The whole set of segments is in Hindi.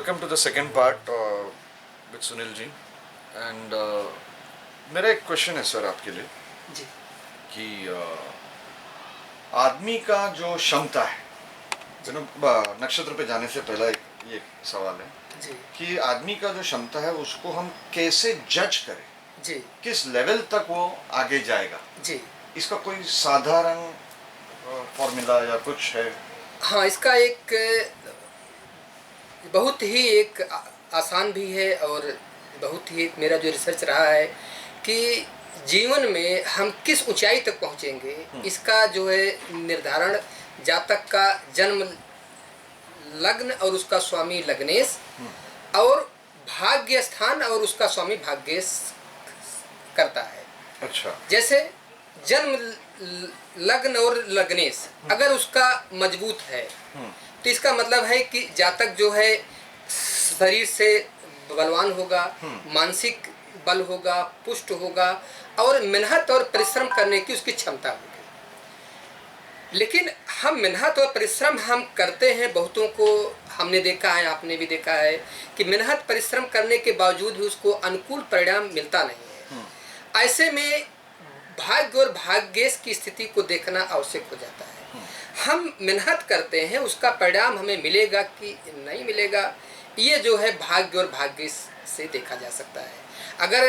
welcome to the second part with Sunil ji and मेरा एक क्वेश्चन है सर आपके लिए जी कि आदमी का जो क्षमता है नक्षत्र पे जाने से पहला ये सवाल है जी कि आदमी का जो क्षमता है उसको हम कैसे जज करें, जी किस लेवल तक वो आगे जाएगा, जी इसका कोई साधारण फॉर्मूला या कुछ है? हाँ, इसका एक बहुत ही एक आसान भी है और बहुत ही एक मेरा जो रिसर्च रहा है कि जीवन में हम किस ऊंचाई तक पहुंचेंगे, इसका जो है निर्धारण जातक का जन्म लग्न और उसका स्वामी लग्नेश और भाग्य स्थान और उसका स्वामी भाग्येश करता है। अच्छा, जैसे जन्म लग्न और लग्नेश अगर उसका मजबूत है तो इसका मतलब है कि जातक जो है शरीर से बलवान होगा, मानसिक बल होगा, पुष्ट होगा और मेहनत और परिश्रम करने की उसकी क्षमता होगी। लेकिन हम मेहनत और परिश्रम हम करते हैं, बहुतों को हमने देखा है, आपने भी देखा है कि मेहनत परिश्रम करने के बावजूद भी उसको अनुकूल परिणाम मिलता नहीं है। ऐसे में भाग्य और भाग्येश की स्थिति को देखना आवश्यक हो जाता है। हम मेहनत करते हैं, उसका परिणाम हमें मिलेगा कि नहीं मिलेगा, ये जो है भाग्य और भाग्येश से देखा जा सकता है। अगर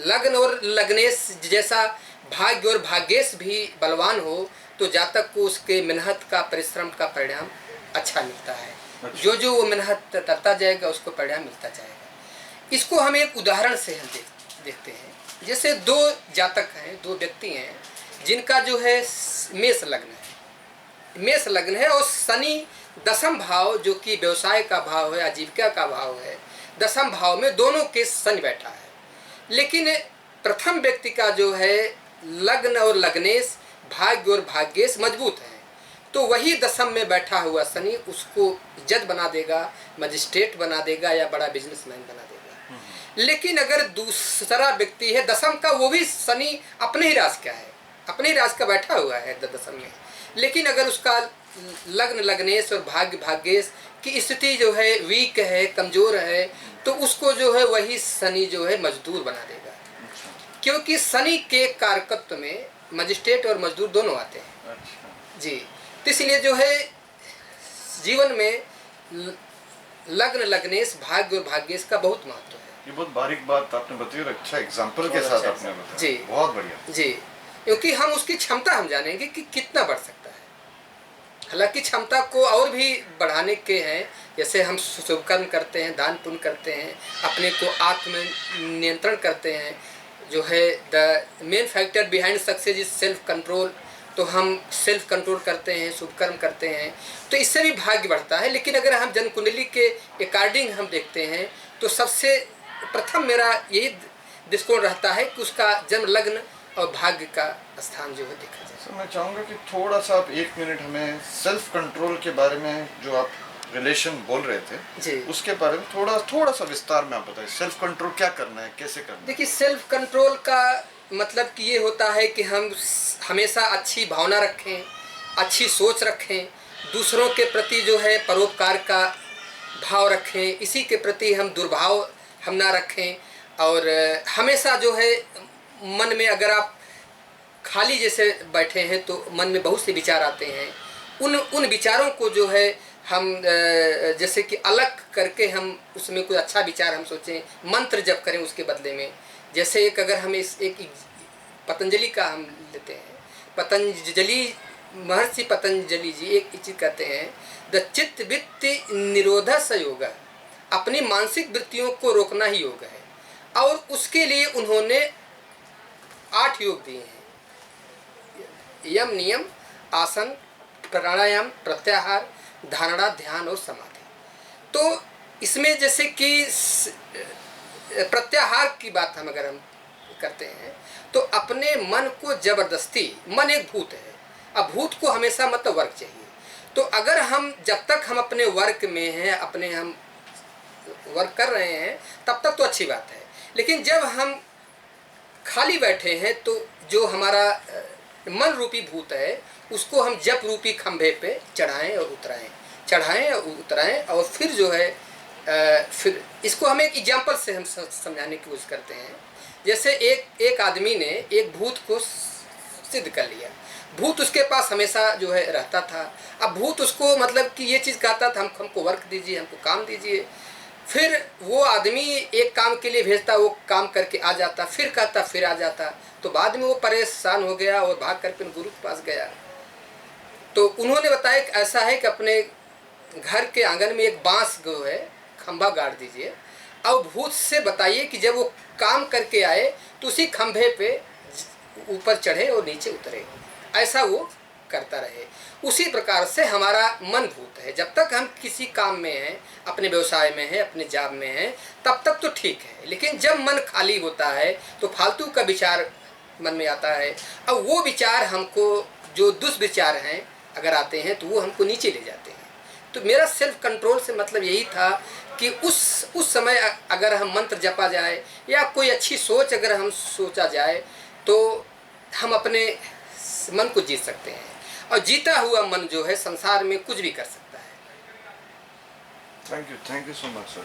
लग्न और लग्नेश जैसा भाग्य और भाग्येश भी बलवान हो तो जातक को उसके मेहनत का परिश्रम का परिणाम अच्छा मिलता है। जो जो वो मेहनत करता जाएगा उसको परिणाम मिलता जाएगा। इसको हम एक उदाहरण से हम देखते हैं। जैसे दो जातक हैं, दो व्यक्ति हैं जिनका जो है मेष लग्न है, मेष लग्न है और शनि दसम भाव जो कि व्यवसाय का भाव है, आजीविका का भाव है, दसम भाव में दोनों के शनि बैठा है। लेकिन प्रथम व्यक्ति का जो है लग्न और लग्नेश भाग्य और भाग्येश मजबूत है, तो वही दसम में बैठा हुआ शनि उसको जज बना देगा, मजिस्ट्रेट बना देगा या बड़ा बिजनेसमैन बना देगा। लेकिन अगर दूसरा व्यक्ति है दसम का, वो भी शनि अपने ही राशि का है, अपने ही राशि का बैठा हुआ है दसम में, लेकिन अगर उसका लग्न लग्नेश और भाग्य भाग्येश की स्थिति जो है वीक है, कमजोर है, तो उसको जो है वही शनि जो है मजदूर बना देगा। क्योंकि शनि के कारकत्व में मजिस्ट्रेट और मजदूर दोनों आते हैं। जी, तो इसलिए जो है जीवन में लग्न लग्नेश भाग्य और भाग्येश का बहुत महत्व है। ये बहुत बारीक बात आपने बताई और अच्छा एग्जांपल के साथ आपने बताया। जी, बहुत बढ़िया। जी, क्योंकि हम उसकी क्षमता हम जानेंगे कि कितना बढ़ सकता है। हालांकि क्षमता को और भी बढ़ाने के हैं, जैसे हम शुभ कर्म करते हैं, दान पुण्य करते हैं, अपने को आत्म नियंत्रण करते हैं। जो है the main factor behind success is self control, तो हम सेल्फ कंट्रोल करते हैं, शुभ कर्म करते हैं, तो इससे भी भाग्य बढ़ता है। लेकिन अगर हम जन्म कुंडली के अकॉर्डिंग हम देखते हैं तो सबसे प्रथम मेरा यही दृष्टिकोण रहता है कि उसका जन्म लग्न और भाग्य का स्थान जो है देखा जाए। सर, मैं चाहूँगा कि थोड़ा सा आप एक मिनट हमें सेल्फ कंट्रोल के बारे में, जो आप रिलेशन बोल रहे थे जी, उसके बारे में थोड़ा सा विस्तार में आप बताइए। सेल्फ कंट्रोल क्या करना है, कैसे करना है? देखिए, सेल्फ कंट्रोल का मतलब कि ये होता है कि हम हमेशा अच्छी भावना रखें, अच्छी सोच रखें, दूसरों के प्रति जो है परोपकार का भाव रखें, इसी के प्रति हम दुर्भाव हम ना रखें। और हमेशा जो है मन में अगर आप खाली जैसे बैठे हैं तो मन में बहुत से विचार आते हैं, उन विचारों को जो है हम जैसे कि अलग करके हम उसमें कोई अच्छा विचार हम सोचें, मंत्र जप करें उसके बदले में। जैसे एक अगर हम एक पतंजलि का हम लेते हैं, पतंजलि महर्षि पतंजलि जी एक चीज कहते हैं, द चित्त वृत्ति निरोधा स योग, अपनी मानसिक वृत्तियों को रोकना ही योग है। और उसके लिए उन्होंने 8 योग दिए हैं, यम नियम आसन प्राणायाम प्रत्याहार धारणा ध्यान और समाधि। तो इसमें जैसे कि प्रत्याहार की बात हम अगर हम करते हैं तो अपने मन को जबरदस्ती, मन एक भूत है, अब भूत को हमेशा मतलब वर्क चाहिए। तो अगर हम जब तक हम अपने वर्क में हैं, अपने हम वर्क कर रहे हैं तब तक तो अच्छी बात है। लेकिन जब हम खाली बैठे हैं तो जो हमारा मन रूपी भूत है उसको हम जप रूपी खंभे पे चढ़ाएं और उतराएं, चढ़ाएं और उतराएं, और फिर जो है फिर इसको हम एक एग्जाम्पल से हम समझाने की कोशिश करते हैं। जैसे एक आदमी ने एक भूत को सिद्ध कर लिया। भूत उसके पास हमेशा जो है रहता था। अब भूत उसको मतलब कि ये चीज़ कहता था, हमको वर्क दीजिए, हमको काम दीजिए। फिर वो आदमी एक काम के लिए भेजता, वो काम करके आ जाता, फिर कहता, फिर आ जाता। तो बाद में वो परेशान हो गया और भाग करके गुरु के पास गया। तो उन्होंने बताया कि ऐसा है कि अपने घर के आंगन में एक बांस जो है खंभा गाड़ दीजिए, और भूत से बताइए कि जब वो काम करके आए तो उसी खंभे पे ऊपर चढ़े और नीचे उतरे। ऐसा वो करता रहे। उसी प्रकार से हमारा मन भूत है। जब तक हम किसी काम में हैं, अपने व्यवसाय में हैं, अपने जॉब में हैं, तब तक तो ठीक है। लेकिन जब मन खाली होता है तो फालतू का विचार मन में आता है। अब वो विचार हमको, जो दुष्विचार हैं अगर आते हैं, तो वो हमको नीचे ले जाते हैं। तो मेरा सेल्फ कंट्रोल से मतलब यही था कि उस समय अगर हम मंत्र जपा जाए या कोई अच्छी सोच अगर हम सोचा जाए, तो हम अपने मन को जीत सकते हैं। और जीता हुआ मन जो है संसार में कुछ भी कर सकता है। Thank you so much sir.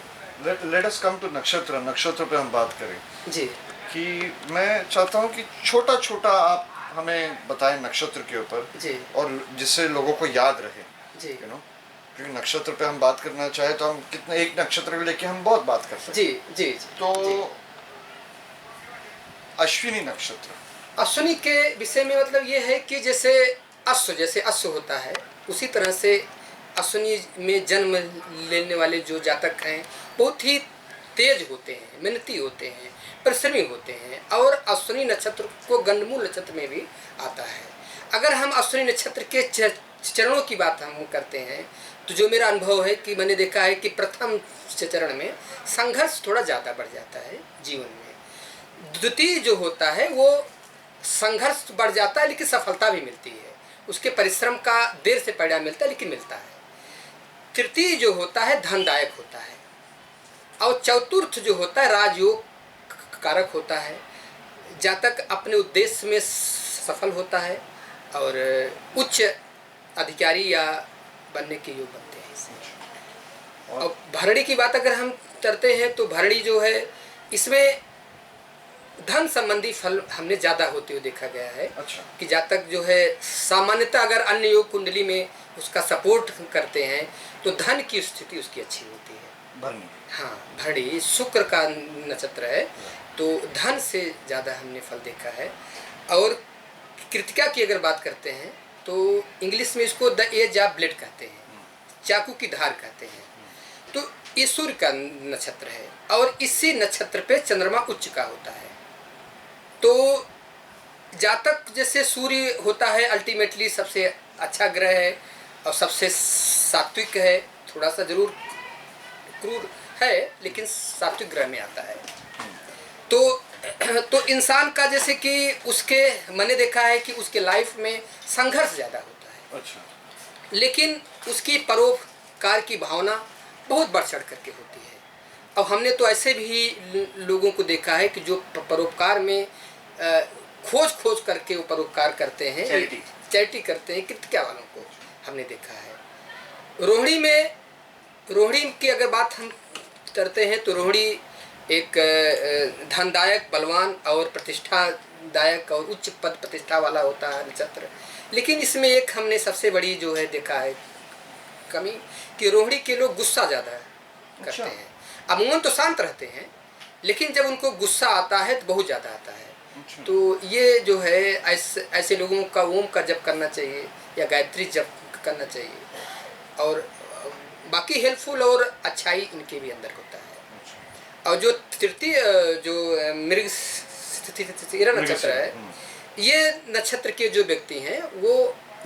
Let us come to Nakshatra पे हम बात करें जी। कि मैं चाहता हूँ कि छोटा छोटा आप हमें बताएं नक्षत्र के ऊपर जी। और जिससे लोगों को याद रहे। जी। यू नो, क्योंकि नक्षत्र पे हम बात करना चाहे तो हम कितने एक नक्षत्र को लेके हम बहुत बात कर सकते हैं। जी जी। तो जी। अश्विनी नक्षत्र, अश्विनी के विषय में मतलब ये है कि जैसे अश्व होता है, उसी तरह से अश्विनी में जन्म लेने वाले जो जातक हैं बहुत ही तेज होते हैं, मेहनती होते हैं, परिश्रमी होते हैं। और अश्विनी नक्षत्र को गंडमूल नक्षत्र में भी आता है। अगर हम अश्विनी नक्षत्र के चरणों की बात हम करते हैं, तो जो मेरा अनुभव है कि मैंने देखा है कि प्रथम चरण में संघर्ष थोड़ा ज़्यादा बढ़ जाता है जीवन में। द्वितीय जो होता है वो संघर्ष बढ़ जाता है लेकिन सफलता भी मिलती है, उसके परिश्रम का देर से परिणाम मिलता है लेकिन मिलता है। तृतीय जो होता है धनदायक होता है, और चतुर्थ जो होता है राजयोग कारक होता है। जातक अपने उद्देश्य में सफल होता है और उच्च अधिकारी या बनने के योग बनते हैं इसमें। और भरणी की बात अगर हम करते हैं तो भरणी जो है, इसमें धन संबंधी फल हमने ज़्यादा होते हुए देखा गया है। अच्छा। कि जातक जो है सामान्यतः अगर अन्य योग कुंडली में उसका सपोर्ट करते हैं तो धन की स्थिति उसकी अच्छी होती है। भरणी, हाँ, भरणी शुक्र का नक्षत्र है, तो धन से ज़्यादा हमने फल देखा है। और कृतिका की अगर बात करते हैं तो इंग्लिश में इसको द एज ऑफ ब्लेड कहते हैं, चाकू की धार कहते हैं। तो ये सूर्य का नक्षत्र है और इसी नक्षत्र पे चंद्रमा उच्च का होता है। तो जातक जैसे सूर्य होता है अल्टीमेटली सबसे अच्छा ग्रह है और सबसे सात्विक है, थोड़ा सा जरूर क्रूर है लेकिन सात्विक ग्रह में आता है। तो इंसान का जैसे कि उसके मैंने देखा है कि उसके लाइफ में संघर्ष ज़्यादा होता है। अच्छा। लेकिन उसकी परोपकार की भावना बहुत बढ़ चढ़ करके होती है। और हमने तो ऐसे भी लोगों को देखा है कि जो परोपकार में खोज करके वो परोपकार करते हैं, चैरिटी करते हैं, कृतिका वालों को हमने देखा है। रोहिणी की अगर बात हम करते हैं तो रोहिणी एक धनदायक, बलवान और प्रतिष्ठादायक और उच्च पद प्रतिष्ठा वाला होता है नक्षत्र। लेकिन इसमें एक हमने सबसे बड़ी जो है देखा है कमी कि रोहिणी के लोग गुस्सा ज़्यादा करते हैं। अमूमन तो शांत रहते हैं लेकिन जब उनको गुस्सा आता है तो बहुत ज़्यादा आता है। तो ये जो है ऐसे लोगों का ओम का जप करना चाहिए या गायत्री जप करना चाहिए। और बाकी हेल्पफुल और अच्छाई इनके भी अंदर होता है। और जो तृतीय जो मृगशिरा नक्षत्र है, ये नक्षत्र के जो व्यक्ति हैं वो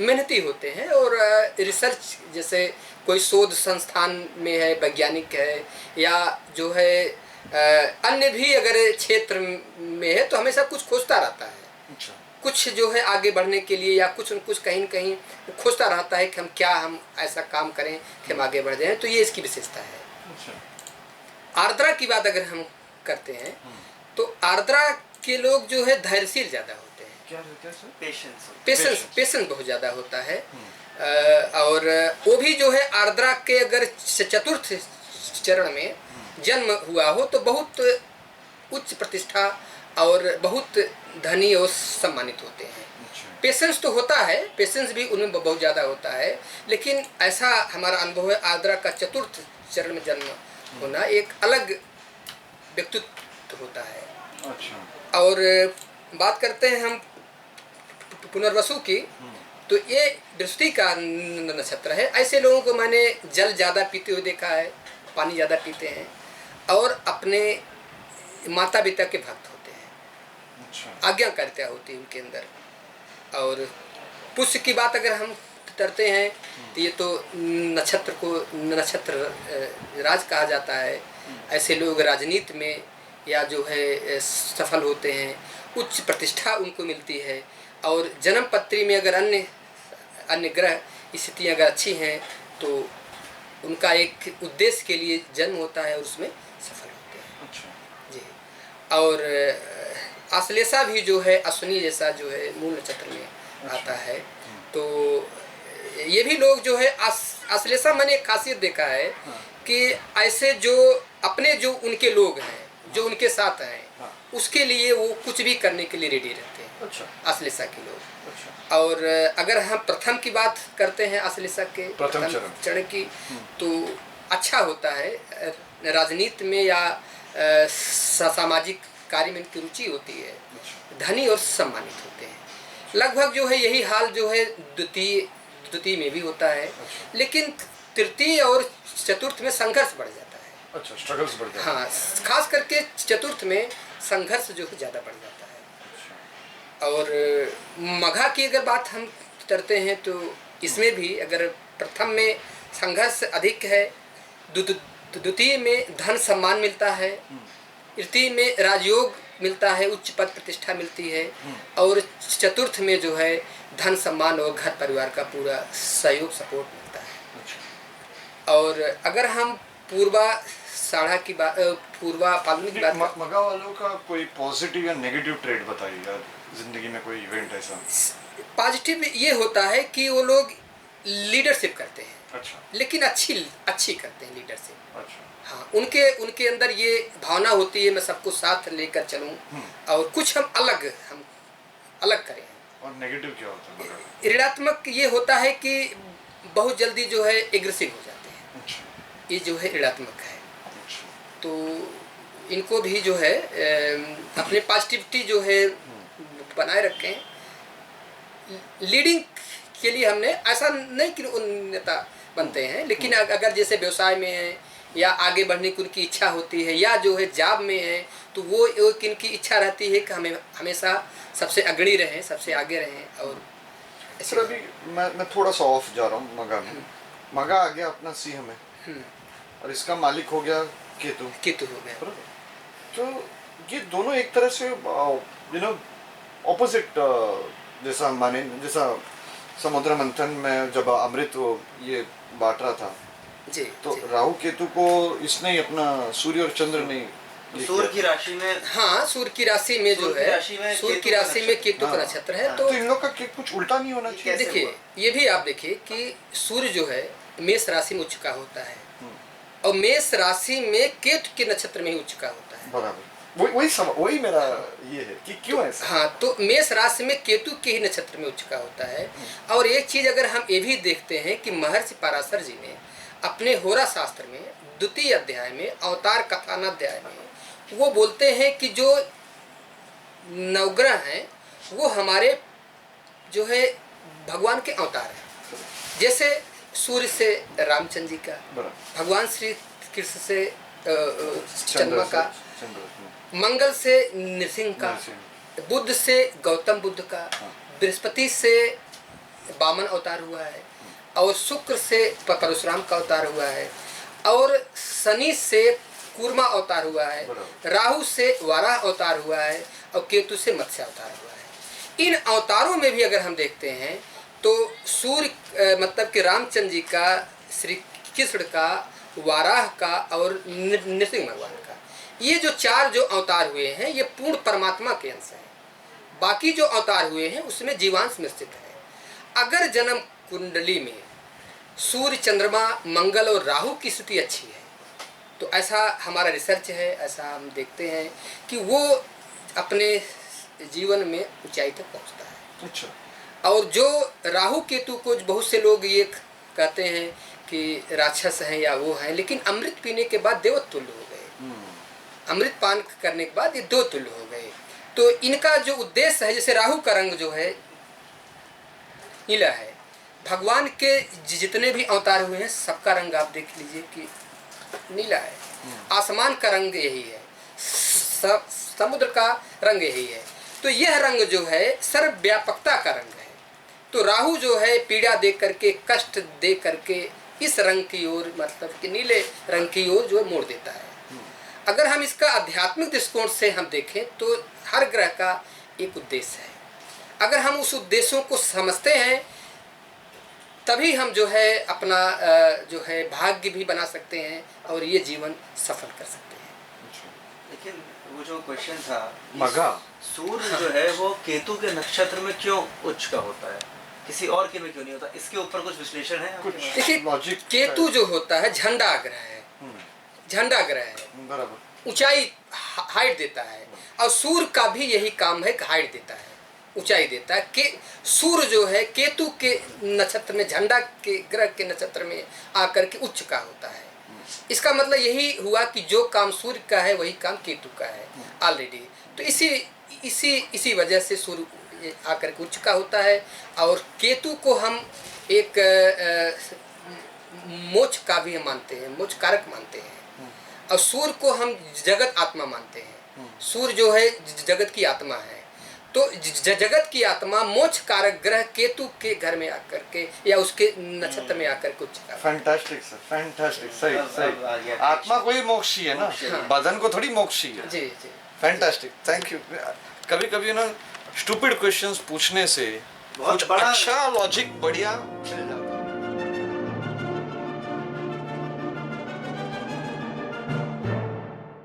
मेहनती होते हैं और रिसर्च जैसे कोई शोध संस्थान में है, वैज्ञानिक है या जो है अन्य भी अगर क्षेत्र में है तो हमेशा कुछ खोजता रहता है। अच्छा। कुछ जो है आगे बढ़ने के लिए या कुछ न कुछ कहीं न कहीं खोजता रहता है कि हम ऐसा काम करें कि हम आगे बढ़ जाएं। तो ये इसकी विशेषता है। अच्छा। आर्द्रा की बात अगर हम करते हैं तो आर्द्रा के लोग जो है धैर्यशील ज़्यादा होते हैं। क्या रहता है सर? पेशेंस बहुत ज़्यादा होता है। और वो भी जो है आर्द्रा के अगर चतुर्थ चरण में जन्म हुआ हो तो बहुत उच्च प्रतिष्ठा और बहुत धनी और सम्मानित होते हैं। पेशेंस तो होता है, पेशेंस भी उनमें बहुत ज़्यादा होता है, लेकिन ऐसा हमारा अनुभव है आद्रा का चतुर्थ चरण में जन्म होना एक अलग व्यक्तित्व होता है। अच्छा। और बात करते हैं हम पुनर्वसु की, तो ये दृष्टि का नक्षत्र है। ऐसे लोगों को मैंने जल ज़्यादा पीते हुए देखा है, पानी ज़्यादा पीते हैं और अपने माता पिता के भक्त होते हैं। अच्छा। आज्ञाकारिता होती है उनके अंदर। और पुष्य की बात अगर हम करते हैं तो ये तो नक्षत्र को नक्षत्र राज कहा जाता है। ऐसे लोग राजनीति में या जो है सफल होते हैं, उच्च प्रतिष्ठा उनको मिलती है। और जन्म पत्री में अगर अन्य ग्रह स्थितियाँ अगर अच्छी हैं तो उनका एक उद्देश्य के लिए जन्म होता है और उसमें सफल होते हैं। अच्छा। जी। और आश्लेषा भी जो है अश्विनी जैसा जो है मूल नक्षत्र में आता है। तो ये भी लोग जो है आश्लेषा मैंने एक खासियत देखा है कि ऐसे जो अपने जो उनके लोग हैं, जो उनके साथ हैं, उसके लिए वो कुछ भी करने के लिए रेडी रहते हैं। अच्छा। आश्लेषा के लोग। अच्छा। और अगर हम प्रथम की बात करते हैं आश्लेषा के प्रथम चरण की, तो अच्छा होता है। राजनीति में या सामाजिक कार्य में इनकी रुचि होती है, धनी और सम्मानित होते हैं। लगभग जो है यही हाल जो है द्वितीय में भी होता है, लेकिन तृतीय और चतुर्थ में संघर्ष बढ़ जाता है। अच्छा, स्ट्रगल्स बढ़ जाता है। हाँ, खास करके चतुर्थ में संघर्ष जो है ज़्यादा बढ़ जाता है। और मघा की अगर बात हम करते हैं तो इसमें भी अगर प्रथम में संघर्ष अधिक है, द्वितीय में धन सम्मान मिलता है, तृतीय में राजयोग मिलता है, उच्च पद प्रतिष्ठा मिलती है, और चतुर्थ में जो है धन सम्मान और घर परिवार का पूरा सहयोग सपोर्ट मिलता है। और अगर हम पूर्वा साढ़ा की बात, पूर्वा फाल्गुनी की बात, मगा वालों का कोई पॉजिटिव या नेगेटिव ट्रेड बताइए यार, जिंदगी में कोई इवेंट ऐसा। पॉजिटिव ये होता है कि वो लोग लीडरशिप करते हैं। अच्छा। लेकिन अच्छी करते हैं लीडरशिप। अच्छा। हाँ, उनके अंदर ये भावना होती है मैं सबको साथ लेकर चलूं और कुछ हम अलग करें। और नेगेटिव क्या होता है? ऋणात्मक ये होता है कि बहुत जल्दी जो है एग्रेसिव हो जाते हैं। अच्छा। ये जो है ऋणात्मक है। अच्छा। तो इनको भी जो है अपने पॉजिटिविटी जो है बनाए रखें। लीडिंग के लिए हमने ऐसा नहीं कि उन नेता बनते हैं, लेकिन अगर जैसे व्यवसाय में है या आगे बढ़ने की उनकी इच्छा होती है या जो है जॉब में है, तो वो एक इनकी इच्छा रहती है कि हमें हमेशा सबसे अग्रणी रहें, सबसे आगे रहें। और सर अभी मैं थोड़ा सा ऑफ जा रहा हूँ मगा में। मगा आ गया अपना सिंह में और इसका मालिक हो गया केतु हो गया। तो ये दोनों एक तरह से ऑपोजिट, जैसा माने जैसा समुद्र मंथन में जब अमृत ये बांट रहा था जी, तो जी। राहु केतु को इसने ही अपना सूर्य और चंद्र ने सूर्य की राशि में, हाँ, सूर्य की राशि में जो है सूर्य की राशि में केतु का नक्षत्र है। तो इन लोग का कुछ उल्टा नहीं होना चाहिए। देखिए, ये भी आप देखिए कि सूर्य जो है मेष राशि में उच्च का होता है और मेष राशि में केतु के नक्षत्र में ही उच्च का होता है। बराबर, वही मेरा ये है कि क्यों ऐसा। हाँ, तो मेष राशि में केतु के ही नक्षत्र में उच्च का होता है। और एक चीज अगर हम ये भी देखते हैं कि महर्षि पराशर जी ने अपने होरा शास्त्र में द्वितीय अध्याय में अवतार कथानाध्याय में वो बोलते हैं कि जो नवग्रह हैं वो हमारे जो है भगवान के अवतार हैं। जैसे सूर्य से रामचंद्र जी का, भगवान श्री कृष्ण से चंद्रमा का, मंगल से नृसिंह का, बुद्ध से गौतम बुद्ध का, बृहस्पति से वामन अवतार हुआ है और शुक्र से परशुराम का अवतार हुआ है और शनि से कूर्मा अवतार हुआ है, राहु से वाराह अवतार हुआ है और केतु से मत्स्य अवतार हुआ है। इन अवतारों में भी अगर हम देखते हैं तो सूर्य मतलब कि रामचंद्र जी का, श्री कृष्ण का, वाराह का और नृसिंह भगवान का, ये जो चार जो अवतार हुए हैं ये पूर्ण परमात्मा के अंश हैं। बाकी जो अवतार हुए हैं उसमें जीवांश मिश्रित है। अगर जन्म कुंडली में सूर्य, चंद्रमा, मंगल और राहु की स्थिति अच्छी है तो ऐसा हमारा रिसर्च है, ऐसा हम देखते हैं कि वो अपने जीवन में ऊंचाई तक पहुंचता है। अच्छा। और जो राहु केतु को बहुत से लोग ये कहते हैं कि राक्षस हैं या वो हैं, लेकिन अमृत पीने के बाद देवतुल्य हो गए। अमृत पान करने के बाद ये देवतुल्य हो गए। तो इनका जो उद्देश्य है, जैसे राहु का रंग जो है नीला है, भगवान के जितने भी अवतार हुए हैं सबका रंग आप देख लीजिए कि नीला है। आसमान का रंग यही है, समुद्र का रंग यही है। तो यह रंग जो है सर्वव्यापकता का रंग है। तो राहु जो है पीड़ा दे करके, कष्ट दे करके इस रंग की ओर, मतलब कि नीले रंग की ओर जो मोड़ देता है। अगर हम इसका आध्यात्मिक दृष्टिकोण से हम देखें तो हर ग्रह का एक उद्देश्य है। अगर हम उस उद्देश्यों को समझते हैं तभी हम जो है अपना जो है भाग्य भी बना सकते हैं और ये जीवन सफल कर सकते हैं। लेकिन वो जो क्वेश्चन था, मगा सूर्य जो है वो केतु के नक्षत्र में क्यों उच्च का होता है, किसी और के में क्यों नहीं होता? इसके ऊपर कुछ विश्लेषण है आपके कुछ पास? देखिए, लॉजिक केतु जो होता है झंडा ग्रह है, झंडा ग्रह है, बराबर ऊंचाई हाइट देता है। और सूर्य का भी यही काम है कि हाइट देता है, ऊंचाई देता है। कि सूर्य जो है केतु के नक्षत्र में, झंडा के ग्रह के नक्षत्र में आकर के उच्च का होता है। इसका मतलब यही हुआ कि जो काम सूर्य का है वही काम केतु का है ऑलरेडी। तो इसी वजह से सूर्य आकर के उच्च का होता है। और केतु को हम एक मोक्ष का भी मानते हैं, मोक्ष कारक मानते हैं। और सूर्य को हम जगत आत्मा मानते हैं। सूर्य जो है जगत की आत्मा है। तो जगत की आत्मा मोक्ष कारक ग्रह केतु के घर में आकर के या उसके नक्षत्र में आकर के उच्च का। फैंटास्टिक सर, फैंटास्टिक, सही अब आ सही। गया। आत्मा कोई मोक्षी है ना, बदन को थोड़ी मोक्षी है। जी जी, फैंटास्टिक, थैंक यू। कभी कभी ना स्टूपिड क्वेश्चंस पूछने से बहुत कुछ बड़ा अच्छा लॉजिक बढ़िया मिल जाता है।